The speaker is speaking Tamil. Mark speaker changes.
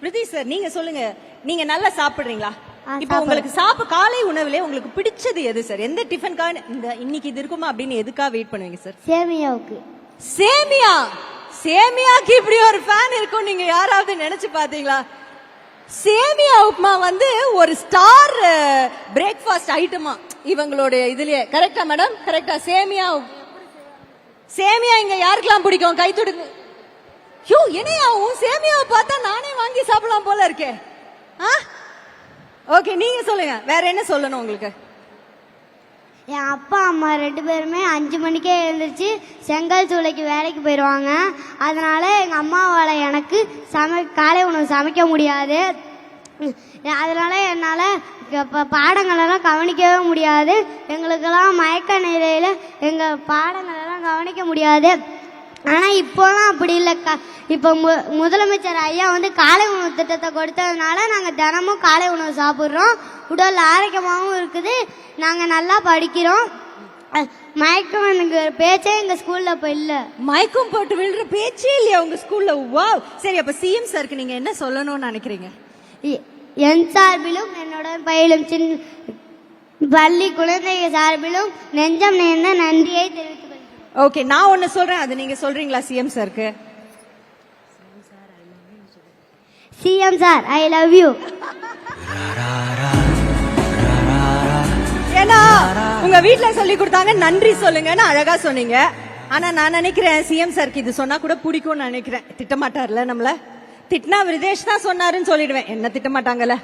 Speaker 1: ரிதீஷ் சார் நீங்க சொல்லுங்க, நீங்க நல்லா சாப்பிடுறீங்களா? இப்போ
Speaker 2: சாப்பிடுறேன்.
Speaker 1: உங்களுக்கு காலை உணவுல உங்களுக்கு பிடிச்சது எது சார்? எந்த டிஃபனுக்கான இந்த இன்னைக்கு இது இருக்குமா அப்படின்னு எதுக்காக வெயிட் பண்ணுவீங்க சார்?
Speaker 2: சேமியாவுக்கு.
Speaker 1: சேமியா. சேமியாக்கு இப்படி ஒரு ஃபேன் இருக்கும் நீங்க யாராவது நினைச்சு பாத்தீங்களா? சேமியா உப்புமா வந்து ஒரு ஸ்டார் பிரேக்ஃபாஸ்ட் ஐட்டமா இவங்களுடைய இதுலயே. கரெக்டா மேடம்? கரெக்டா? சேமியா இங்க யாருக்கெல்லாம் பிடிக்கும்? கை தொடுங்க. யோ என்னையா உன் சேமியாவை பார்த்தா நானே வாங்கி சாப்பிடலாம் போல இருக்கே. ஓகே நீங்க சொல்லுங்க, வேற என்ன சொல்லணும் உங்களுக்கு?
Speaker 2: என் அப்பா அம்மா 2 பேருமே 5 மணிக்கே எழுந்திரிச்சு செங்கல் சூளைக்கு வேலைக்கு போயிடுவாங்க. அதனால எங்கள் அம்மாவால் எனக்கு காலை உணவு சமைக்க முடியாது. அதனால என்னால் பாடங்களெல்லாம் கவனிக்கவே முடியாது. எங்களுக்கெல்லாம் மயக்க நிலையில் எங்கள் பாடங்களெல்லாம் கவனிக்க முடியாது. ஆனால் இப்போலாம் அப்படி இல்லைக்கா. இப்போ முதலமைச்சர் ஐயா வந்து காலை உணவு திட்டத்தை கொடுத்ததுனால நாங்கள் தினமும் காலை உணவு சாப்பிட்றோம். உடல் ஆரோக்கியமாகவும் இருக்குது. நாங்கள் நல்லா படிக்கிறோம். மயக்கம் எனக்கு பேச்சே எங்கள் ஸ்கூலில் இப்போ இல்லை.
Speaker 1: மயக்கம் போட்டு விழுற பேச்சே இல்லையா உங்க ஸ்கூல்ல? வாவ். சரி, அப்ப சிஎம் சாருக்கு நீங்க என்ன சொல்லணும்னு நினைக்கிறீங்க?
Speaker 2: என் சார்பிலும் என்னோட பயிலும் பள்ளி குழந்தைகள் சார்பிலும் நெஞ்சம் நேர்ந்த நன்றியை தெரிவித்துக் கொள்கிறேன்.
Speaker 1: ஓகே, நான் ஒன்னு சொல்றேன், அது நீங்க சொல்றீங்களா சிஎம் சாருக்கு?
Speaker 2: CM sir, I love you.
Speaker 1: ஏன்னா உங்க வீட்ல சொல்லி கொடுத்தாங்க நன்றி சொல்லுங்கன்னு அழகா சொன்னீங்க. ஆனா நான் நினைக்கிறேன் சிஎம் சாருக்கு இது சொன்னா கூட பிடிக்கும்னு நினைக்கிறேன். திட்ட மாட்டார்ல நம்மள? திட்டினா விதேஷ் தான் சொன்னாருன்னு சொல்லிடுவேன். என்ன திட்ட மாட்டாங்கல்ல?